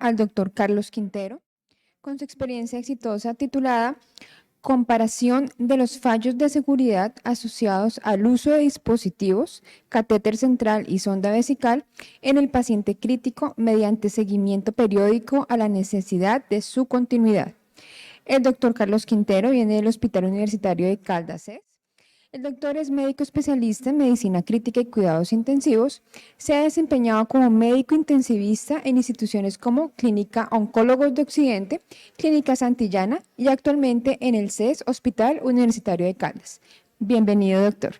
al doctor Carlos Quintero con su experiencia exitosa titulada Comparación de los fallos de seguridad asociados al uso de dispositivos, catéter central y sonda vesical en el paciente crítico mediante seguimiento periódico a la necesidad de su continuidad. El doctor Carlos Quintero viene del Hospital Universitario de Caldas. El doctor es médico especialista en medicina crítica y cuidados intensivos. Se ha desempeñado como médico intensivista en instituciones como Clínica Oncólogos de Occidente, Clínica Santillana y actualmente en el CES Hospital Universitario de Caldas. Bienvenido, doctor.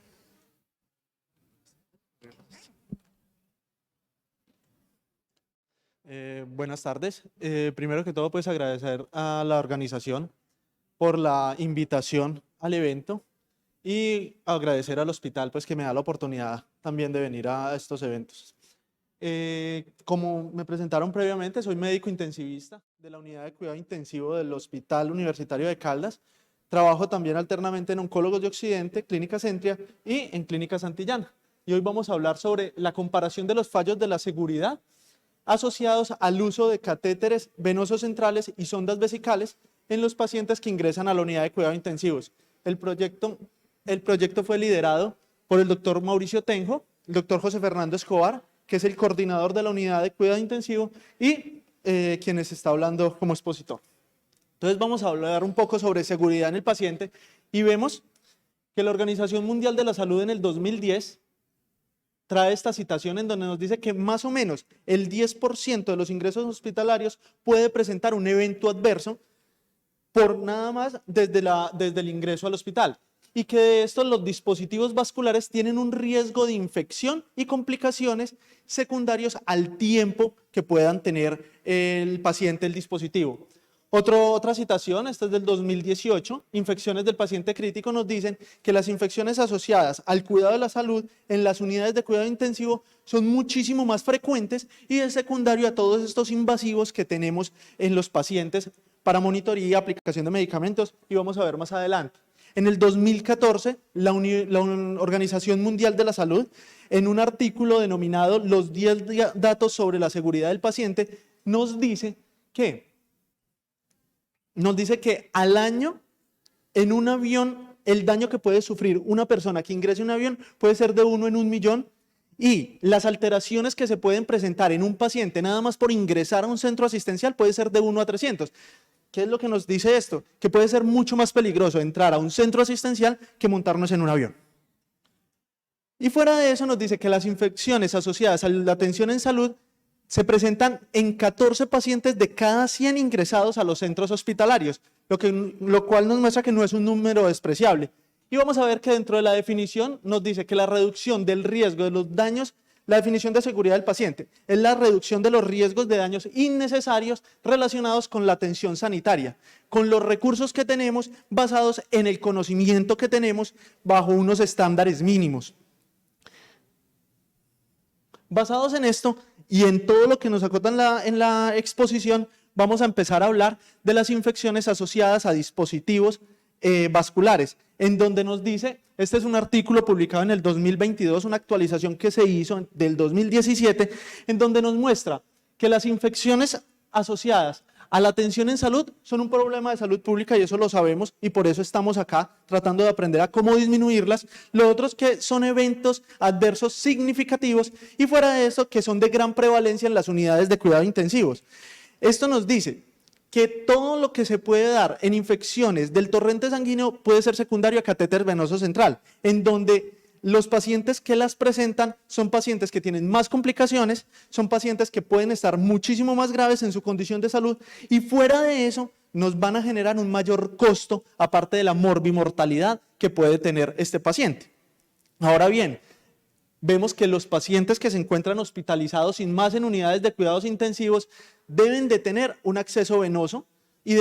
Buenas tardes. Primero que todo, pues agradecer a la organización por la invitación al evento y agradecer al hospital pues que me da la oportunidad también de venir a estos eventos. Como me presentaron previamente, soy médico intensivista de la unidad de cuidado intensivo del Hospital Universitario de Caldas. Trabajo también alternamente en Oncólogos de Occidente, Clínica Centria y en Clínica Santillana. Y hoy vamos a hablar sobre la comparación de los fallos de la seguridad asociados al uso de catéteres venosos centrales y sondas vesicales en los pacientes que ingresan a la unidad de cuidados intensivos. El proyecto fue liderado por el doctor Mauricio Tenjo, el doctor José Fernando Escobar, que es el coordinador de la unidad de cuidado intensivo y quienes está hablando como expositor. Entonces vamos a hablar un poco sobre seguridad en el paciente y vemos que la Organización Mundial de la Salud en el 2010 trae esta citación en donde nos dice que más o menos el 10% de los ingresos hospitalarios puede presentar un evento adverso por nada más desde el ingreso al hospital, y que de estos los dispositivos vasculares tienen un riesgo de infección y complicaciones secundarios al tiempo que puedan tener el paciente el dispositivo. Otra citación, esta es del 2018, infecciones del paciente crítico, nos dicen que las infecciones asociadas al cuidado de la salud en las unidades de cuidado intensivo son muchísimo más frecuentes y es secundario a todos estos invasivos que tenemos en los pacientes para monitoría y aplicación de medicamentos, y vamos a ver más adelante. En el 2014, la Organización Mundial de la Salud, en un artículo denominado Los 10 datos sobre la seguridad del paciente, nos dice que al año en un avión el daño que puede sufrir una persona que ingrese en un avión puede ser de 1 en 1.000.000 y las alteraciones que se pueden presentar en un paciente nada más por ingresar a un centro asistencial puede ser de 1 a 300. ¿Qué es lo que nos dice esto? Que puede ser mucho más peligroso entrar a un centro asistencial que montarnos en un avión. Y fuera de eso nos dice que las infecciones asociadas a la atención en salud se presentan en 14 pacientes de cada 100 ingresados a los centros hospitalarios, lo cual nos muestra que no es un número despreciable. Y vamos a ver que dentro de la definición nos dice que la reducción del riesgo de los daños, la definición de seguridad del paciente, es la reducción de los riesgos de daños innecesarios relacionados con la atención sanitaria, con los recursos que tenemos basados en el conocimiento que tenemos bajo unos estándares mínimos. Basados en esto y en todo lo que nos acotan en la exposición, vamos a empezar a hablar de las infecciones asociadas a dispositivos vasculares, en donde nos dice, este es un artículo publicado en el 2022, una actualización que se hizo del 2017, en donde nos muestra que las infecciones asociadas a la atención en salud son un problema de salud pública y eso lo sabemos y por eso estamos acá tratando de aprender a cómo disminuirlas. Lo otro es que son eventos adversos significativos y fuera de eso que son de gran prevalencia en las unidades de cuidados intensivos. Esto nos dice que todo lo que se puede dar en infecciones del torrente sanguíneo puede ser secundario a catéter venoso central, en donde los pacientes que las presentan son pacientes que tienen más complicaciones, son pacientes que pueden estar muchísimo más graves en su condición de salud y fuera de eso nos van a generar un mayor costo aparte de la morbimortalidad que puede tener este paciente. Ahora bien, vemos que los pacientes que se encuentran hospitalizados sin más en unidades de cuidados intensivos deben de tener un acceso venoso y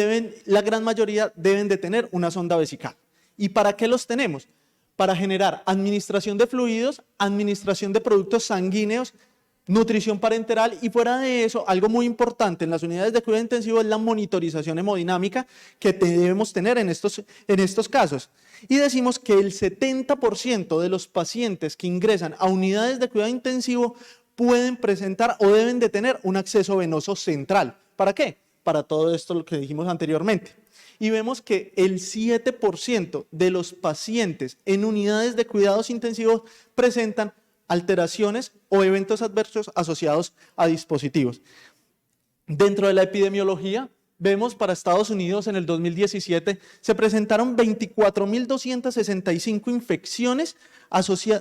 la gran mayoría deben de tener una sonda vesical. ¿Y para qué los tenemos? Para generar administración de fluidos, administración de productos sanguíneos, nutrición parenteral y fuera de eso, algo muy importante en las unidades de cuidado intensivo es la monitorización hemodinámica que debemos tener en estos casos. Y decimos que el 70% de los pacientes que ingresan a unidades de cuidado intensivo pueden presentar o deben de tener un acceso venoso central. ¿Para qué? Para todo esto lo que dijimos anteriormente. Y vemos que el 7% de los pacientes en unidades de cuidados intensivos presentan alteraciones o eventos adversos asociados a dispositivos. Dentro de la epidemiología, vemos para Estados Unidos en el 2017 se presentaron 24.265 infecciones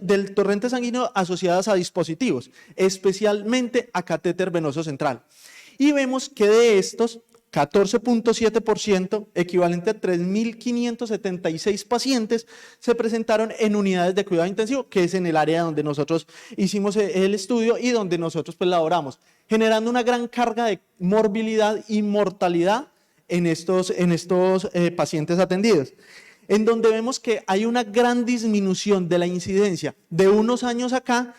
del torrente sanguíneo asociadas a dispositivos, especialmente a catéter venoso central. Y vemos que de estos, 14.7%, equivalente a 3.576 pacientes, se presentaron en unidades de cuidado intensivo, que es en el área donde nosotros hicimos el estudio y donde nosotros pues laboramos, generando una gran carga de morbilidad y mortalidad en estos pacientes atendidos, en donde vemos que hay una gran disminución de la incidencia de unos años acá,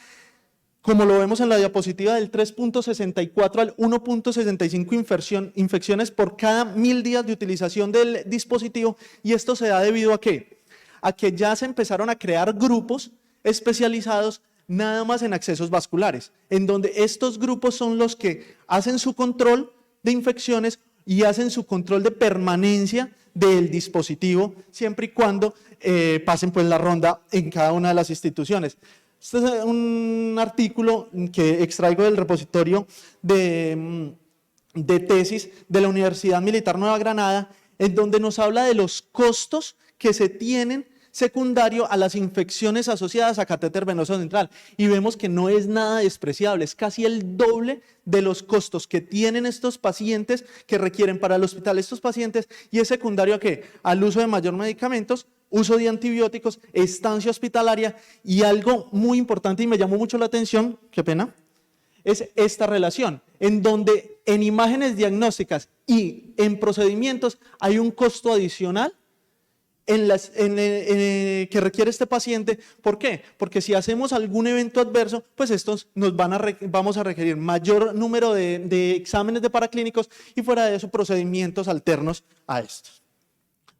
como lo vemos en la diapositiva, del 3.64 al 1.65 infecciones por cada 1.000 días de utilización del dispositivo, y esto se da debido ¿a qué? A que ya se empezaron a crear grupos especializados nada más en accesos vasculares, en donde estos grupos son los que hacen su control de infecciones y hacen su control de permanencia del dispositivo, siempre y cuando pasen pues la ronda en cada una de las instituciones. Este es un artículo que extraigo del repositorio de tesis de la Universidad Militar Nueva Granada, en donde nos habla de los costos que se tienen secundario a las infecciones asociadas a catéter venoso central, y vemos que no es nada despreciable, es casi el doble de los costos que tienen estos pacientes, que requieren para el hospital estos pacientes, y es secundario ¿a qué? Al uso de mayor medicamentos, uso de antibióticos, estancia hospitalaria, y algo muy importante y me llamó mucho la atención, qué pena, es esta relación, en donde en imágenes diagnósticas y en procedimientos hay un costo adicional que requiere este paciente. ¿Por qué? Porque si hacemos algún evento adverso, pues estos vamos a requerir mayor número de exámenes de paraclínicos y fuera de eso procedimientos alternos a estos.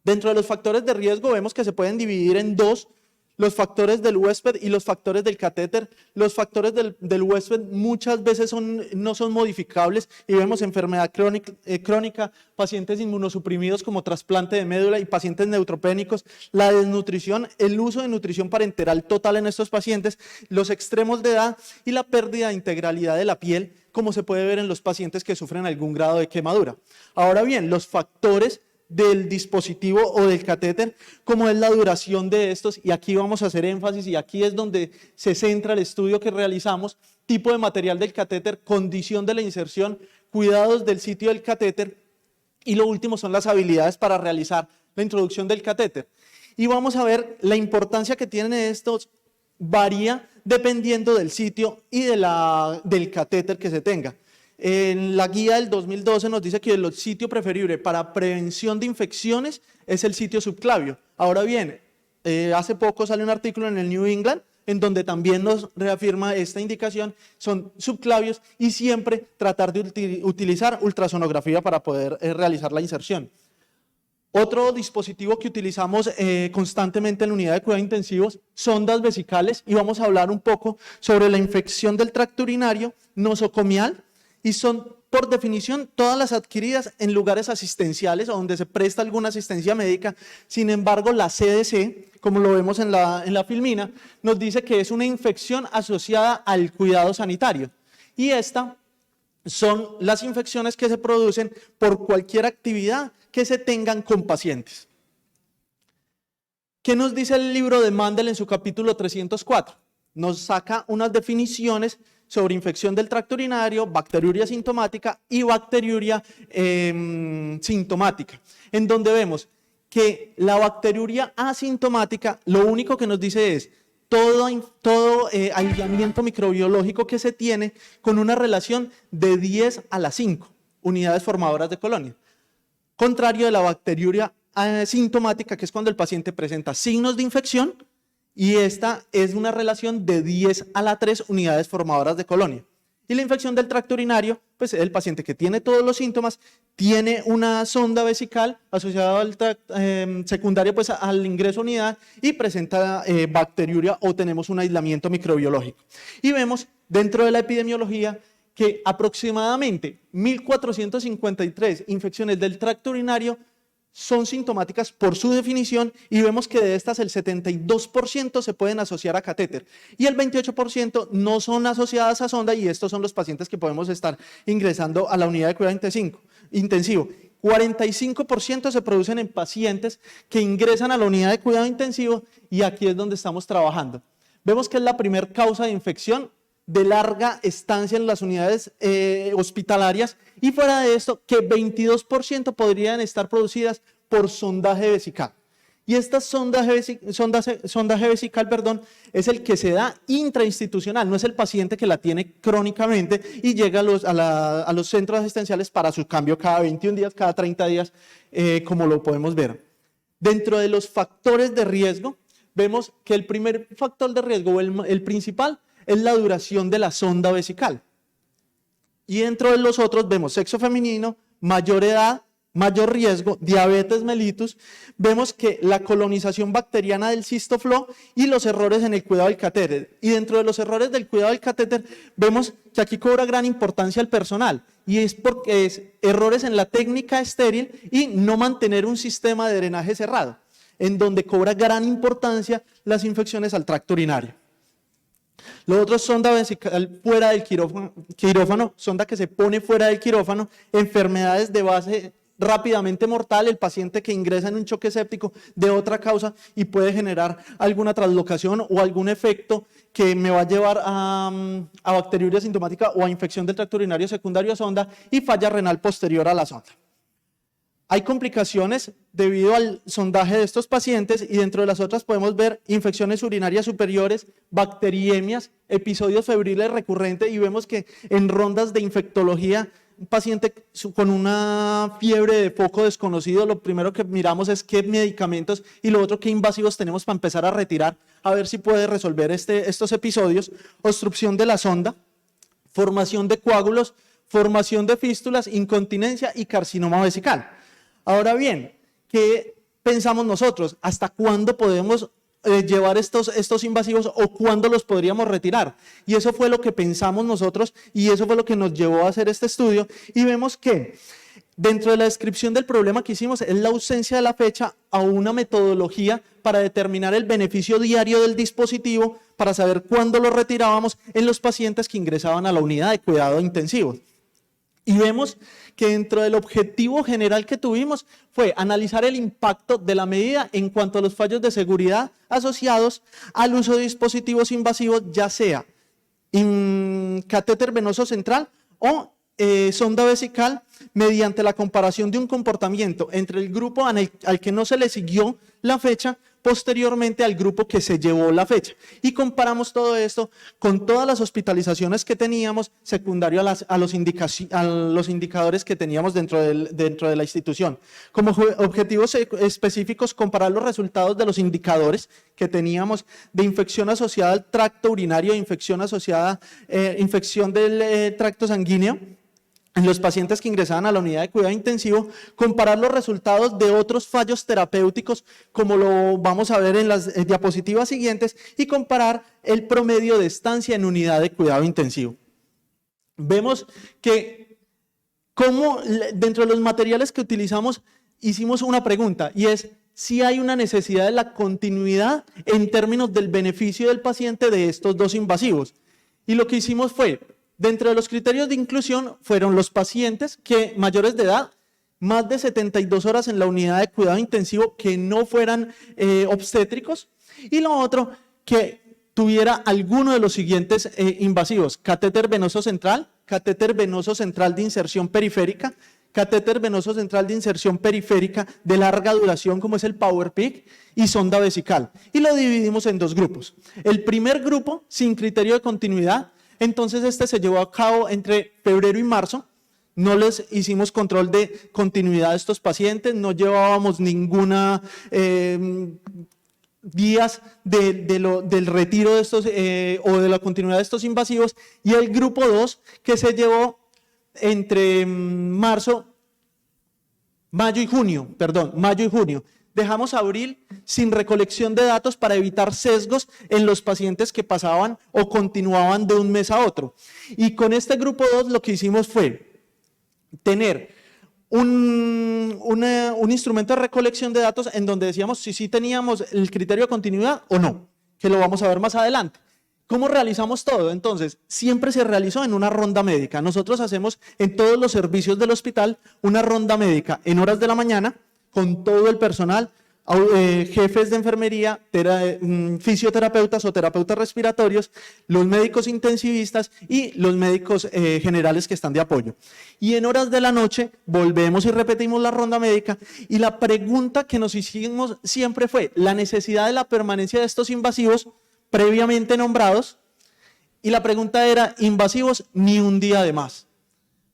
Dentro de los factores de riesgo vemos que se pueden dividir en dos: los factores del huésped y los factores del catéter. Los factores del huésped muchas veces no son modificables, y vemos enfermedad crónica, pacientes inmunosuprimidos como trasplante de médula y pacientes neutropénicos, la desnutrición, el uso de nutrición parenteral total en estos pacientes, los extremos de edad y la pérdida de integralidad de la piel, como se puede ver en los pacientes que sufren algún grado de quemadura. Ahora bien, los factores del dispositivo o del catéter, como es la duración de estos, y aquí vamos a hacer énfasis y aquí es donde se centra el estudio que realizamos: tipo de material del catéter, condición de la inserción, cuidados del sitio del catéter, y lo último son las habilidades para realizar la introducción del catéter. Y vamos a ver la importancia que tienen estos, varía dependiendo del sitio y del catéter que se tenga. En la guía del 2012 nos dice que el sitio preferible para prevención de infecciones es el sitio subclavio. Ahora bien, hace poco sale un artículo en el New England en donde también nos reafirma esta indicación, son subclavios, y siempre tratar de utilizar ultrasonografía para poder realizar la inserción. Otro dispositivo que utilizamos constantemente en la unidad de cuidados intensivos, sondas vesicales, y vamos a hablar un poco sobre la infección del tracto urinario nosocomial, y son por definición todas las adquiridas en lugares asistenciales o donde se presta alguna asistencia médica. Sin embargo, la CDC, como lo vemos en la filmina, nos dice que es una infección asociada al cuidado sanitario, y esta son las infecciones que se producen por cualquier actividad que se tengan con pacientes. ¿Qué nos dice el libro de Mandel en su capítulo 304? Nos saca unas definiciones sobre infección del tracto urinario, bacteriuria sintomática y bacteriuria sintomática, en donde vemos que la bacteriuria asintomática lo único que nos dice es todo aislamiento microbiológico que se tiene con una relación de 10 a la 5 unidades formadoras de colonia, contrario de la bacteriuria asintomática, que es cuando el paciente presenta signos de infección, y esta es una relación de 10 a la 3 unidades formadoras de colonia. Y la infección del tracto urinario, pues es el paciente que tiene todos los síntomas, tiene una sonda vesical asociada al secundaria pues al ingreso a unidad, y presenta bacteriuria o tenemos un aislamiento microbiológico. Y vemos dentro de la epidemiología que aproximadamente 1.453 infecciones del tracto urinario son sintomáticas por su definición, y vemos que de estas el 72% se pueden asociar a catéter y el 28% no son asociadas a sonda, y estos son los pacientes que podemos estar ingresando a la unidad de cuidado intensivo. 45% se producen en pacientes que ingresan a la unidad de cuidado intensivo, y aquí es donde estamos trabajando. Vemos que es la primera causa de infección de larga estancia en las unidades hospitalarias, y fuera de esto que 22% podrían estar producidas por sondaje vesical. Y esta sondaje vesical, es el que se da intrainstitucional, no es el paciente que la tiene crónicamente y llega a los centros asistenciales para su cambio cada 21 días, cada 30 días, como lo podemos ver. Dentro de los factores de riesgo, vemos que el primer factor de riesgo, o el principal, es la duración de la sonda vesical. Y dentro de los otros vemos sexo femenino, mayor edad, mayor riesgo, diabetes mellitus. Vemos que la colonización bacteriana del cistoflo y los errores en el cuidado del catéter. Y dentro de los errores del cuidado del catéter, vemos que aquí cobra gran importancia el personal, y es porque es errores en la técnica estéril y no mantener un sistema de drenaje cerrado, en donde cobra gran importancia las infecciones al tracto urinario. Lo otro es sonda vesical fuera del quirófano, sonda que se pone fuera del quirófano, enfermedades de base rápidamente mortal, el paciente que ingresa en un choque séptico de otra causa y puede generar alguna traslocación o algún efecto que me va a llevar a bacteriuria sintomática o a infección del tracto urinario secundario a sonda, y falla renal posterior a la sonda. Hay complicaciones debido al sondaje de estos pacientes, y dentro de las otras podemos ver infecciones urinarias superiores, bacteriemias, episodios febriles recurrentes, y vemos que en rondas de infectología, un paciente con una fiebre de foco desconocido, lo primero que miramos es qué medicamentos y lo otro qué invasivos tenemos para empezar a retirar, a ver si puede resolver estos episodios. Obstrucción de la sonda, formación de coágulos, formación de fístulas, incontinencia y carcinoma vesical. Ahora bien, ¿qué pensamos nosotros? ¿Hasta cuándo podemos llevar estos invasivos, o cuándo los podríamos retirar? Y eso fue lo que pensamos nosotros, y eso fue lo que nos llevó a hacer este estudio, y vemos que dentro de la descripción del problema que hicimos es la ausencia de la fecha a una metodología para determinar el beneficio diario del dispositivo, para saber cuándo lo retirábamos en los pacientes que ingresaban a la unidad de cuidado intensivo. Y vemos que dentro del objetivo general que tuvimos fue analizar el impacto de la medida en cuanto a los fallos de seguridad asociados al uso de dispositivos invasivos, ya sea catéter venoso central o sonda vesical, mediante la comparación de un comportamiento entre el grupo al que no se le siguió la fecha, posteriormente al grupo que se llevó la fecha, y comparamos todo esto con todas las hospitalizaciones que teníamos, secundario a los indicadores que teníamos dentro de la institución. Como objetivos específicos, comparar los resultados de los indicadores que teníamos de infección asociada al tracto urinario, infección asociada infección del tracto sanguíneo en los pacientes que ingresaban a la unidad de cuidado intensivo, comparar los resultados de otros fallos terapéuticos, como lo vamos a ver en las diapositivas siguientes, y comparar el promedio de estancia en unidad de cuidado intensivo. Vemos que dentro de los materiales que utilizamos hicimos una pregunta, y es si hay una necesidad de la continuidad en términos del beneficio del paciente de estos dos invasivos. Y lo que hicimos fue, dentro de los criterios de inclusión fueron los pacientes que mayores de edad, más de 72 horas en la unidad de cuidado intensivo, que no fueran obstétricos, y lo otro, que tuviera alguno de los siguientes invasivos: catéter venoso central de inserción periférica, catéter venoso central de inserción periférica de larga duración, como es el PowerPIC, y sonda vesical. Y lo dividimos en dos grupos. El primer grupo, sin criterio de continuidad, entonces este se llevó a cabo entre febrero y marzo. No les hicimos control de continuidad de estos pacientes, no llevábamos ninguna días del retiro de estos o de la continuidad de estos invasivos. Y el grupo 2, que se llevó entre mayo y junio. dejamos abril sin recolección de datos para evitar sesgos en los pacientes que pasaban o continuaban de un mes a otro. Y con este grupo 2 lo que hicimos fue tener un instrumento de recolección de datos en donde decíamos si sí teníamos el criterio de continuidad o no, que lo vamos a ver más adelante. ¿Cómo realizamos todo? Entonces, siempre se realizó en una ronda médica. Nosotros hacemos en todos los servicios del hospital una ronda médica en horas de la mañana con todo el personal, jefes de enfermería, fisioterapeutas o terapeutas respiratorios, los médicos intensivistas y los médicos generales que están de apoyo. Y en horas de la noche volvemos y repetimos la ronda médica y la pregunta que nos hicimos siempre fue la necesidad de la permanencia de estos invasivos previamente nombrados y la pregunta era invasivos ni un día de más.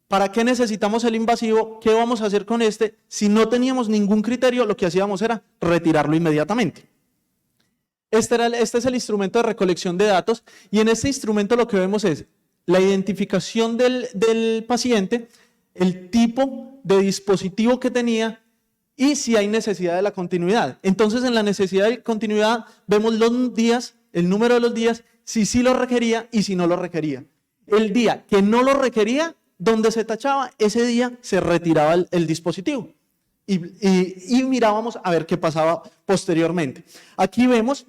¿Para qué necesitamos el invasivo? ¿Qué vamos a hacer con este? Si no teníamos ningún criterio, lo que hacíamos era retirarlo inmediatamente. Este es el instrumento de recolección de datos y en este instrumento lo que vemos es la identificación del paciente, el tipo de dispositivo que tenía y si hay necesidad de la continuidad. Entonces, en la necesidad de continuidad vemos los días, el número de los días, si sí lo requería y si no lo requería. El día que no lo requería, donde se tachaba, ese día se retiraba el dispositivo y mirábamos a ver qué pasaba posteriormente. Aquí vemos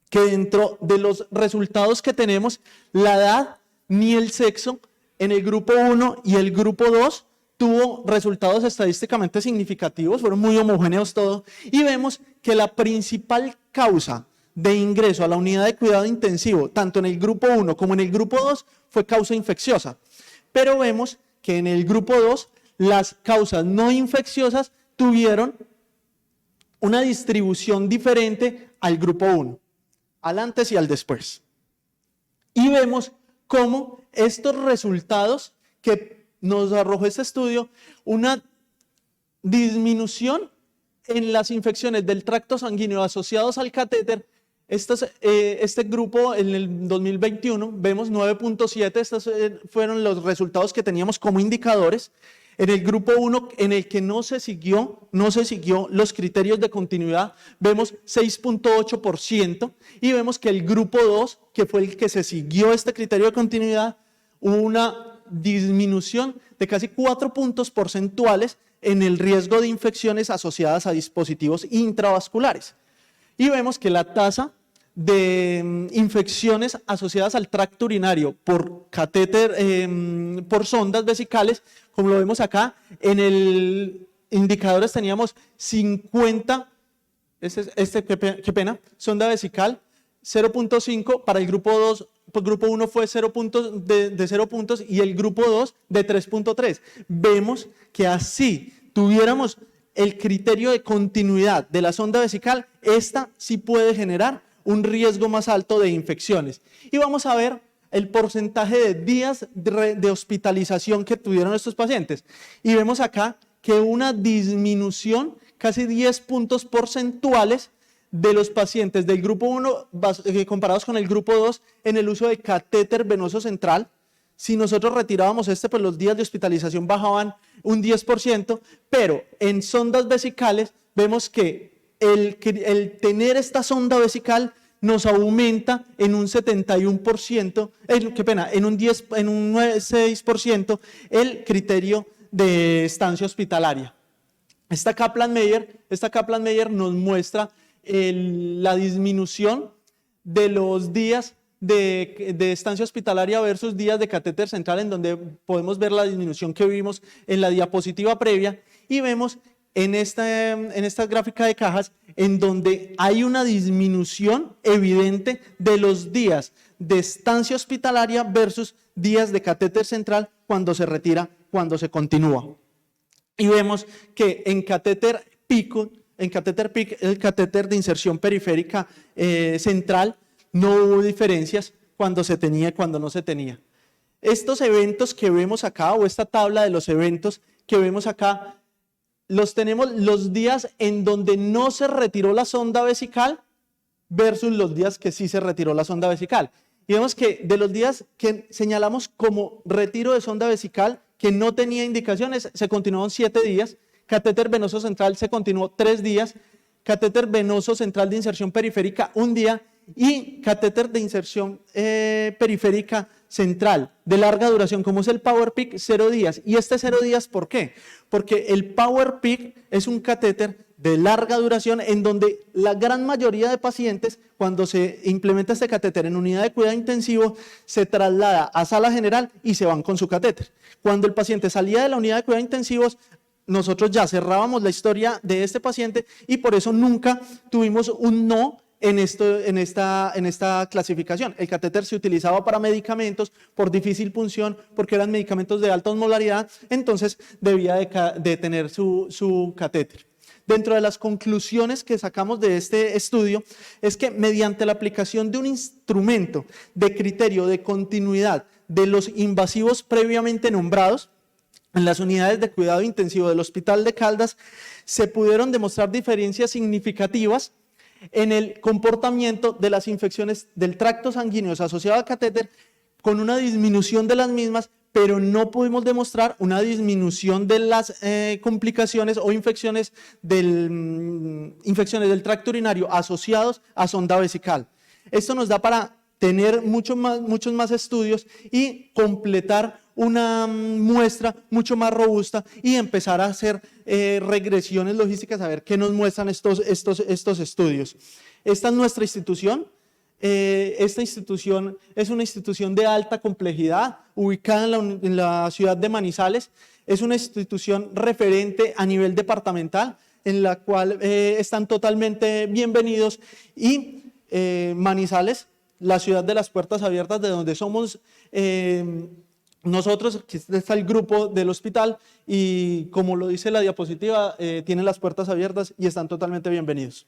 que dentro de los resultados que tenemos, la edad ni el sexo en el grupo 1 y el grupo 2 tuvo resultados estadísticamente significativos, fueron muy homogéneos todos, y vemos que la principal causa de ingreso a la unidad de cuidado intensivo, tanto en el grupo 1 como en el grupo 2, fue causa infecciosa. Pero vemos que en el grupo 2 las causas no infecciosas tuvieron una distribución diferente al grupo 1, al antes y al después. Y vemos cómo estos resultados que nos arrojó este estudio, una disminución en las infecciones del tracto sanguíneo asociados al catéter. Este grupo en el 2021 vemos 9.7, estos fueron los resultados que teníamos como indicadores. En el grupo 1, en el que no se siguió los criterios de continuidad, vemos 6.8% y vemos que el grupo 2, que fue el que se siguió este criterio de continuidad, hubo una disminución de casi 4 puntos porcentuales en el riesgo de infecciones asociadas a dispositivos intravasculares. Y vemos que la tasa de infecciones asociadas al tracto urinario por catéter, por sondas vesicales, como lo vemos acá, en el indicadores teníamos 50, qué pena, sonda vesical, 0.5, para el grupo 2, el grupo 1 fue 0 puntos, de 0 puntos y el grupo 2 de 3.3. Vemos que así tuviéramos el criterio de continuidad de la sonda vesical, esta sí puede generar un riesgo más alto de infecciones. Y vamos a ver el porcentaje de días de hospitalización que tuvieron estos pacientes. Y vemos acá que una disminución, casi 10 puntos porcentuales, de los pacientes del grupo 1 comparados con el grupo 2 en el uso de catéter venoso central. Si nosotros retirábamos pues los días de hospitalización bajaban un 10%, pero en sondas vesicales vemos que el tener esta sonda vesical nos aumenta en un 71%, en un 6% el criterio de estancia hospitalaria. Esta Kaplan-Meier nos muestra la disminución de los días de estancia hospitalaria versus días de catéter central, en donde podemos ver la disminución que vimos en la diapositiva previa y vemos en esta gráfica de cajas en donde hay una disminución evidente de los días de estancia hospitalaria versus días de catéter central cuando se retira, cuando se continúa. Y vemos que en catéter PICO, el catéter de inserción periférica central, no hubo diferencias cuando se tenía y cuando no se tenía. Estos eventos que vemos acá, o esta tabla de los eventos que vemos acá, los tenemos los días en donde no se retiró la sonda vesical versus los días que sí se retiró la sonda vesical. Y vemos que de los días que señalamos como retiro de sonda vesical, que no tenía indicaciones, se continuaron 7 días, catéter venoso central se continuó 3 días, catéter venoso central de inserción periférica un día y catéter de inserción periférica central de larga duración, como es el PowerPIC, 0 días. ¿Y este 0 días por qué? Porque el PowerPIC es un catéter de larga duración en donde la gran mayoría de pacientes, cuando se implementa este catéter en unidad de cuidado intensivo, se traslada a sala general y se van con su catéter. Cuando el paciente salía de la unidad de cuidados intensivos, nosotros ya cerrábamos la historia de este paciente y por eso nunca tuvimos un no en esta clasificación. El catéter se utilizaba para medicamentos por difícil punción, porque eran medicamentos de alta osmolaridad, entonces debía de tener su catéter. Dentro de las conclusiones que sacamos de este estudio es que mediante la aplicación de un instrumento de criterio de continuidad de los invasivos previamente nombrados, en las unidades de cuidado intensivo del Hospital de Caldas se pudieron demostrar diferencias significativas en el comportamiento de las infecciones del tracto sanguíneo asociado al catéter, con una disminución de las mismas, pero no pudimos demostrar una disminución de las complicaciones o infecciones del tracto urinario asociados a sonda vesical. Esto nos da para tener muchos más estudios y completar una muestra mucho más robusta y empezar a hacer regresiones logísticas a ver qué nos muestran estos estudios. Esta es nuestra institución. Esta institución es una institución de alta complejidad, ubicada en la ciudad de Manizales. Es una institución referente a nivel departamental, en la cual están totalmente bienvenidos. Y Manizales, la ciudad de las puertas abiertas, de donde somos nosotros, aquí está el grupo del hospital, y como lo dice la diapositiva, tienen las puertas abiertas y están totalmente bienvenidos.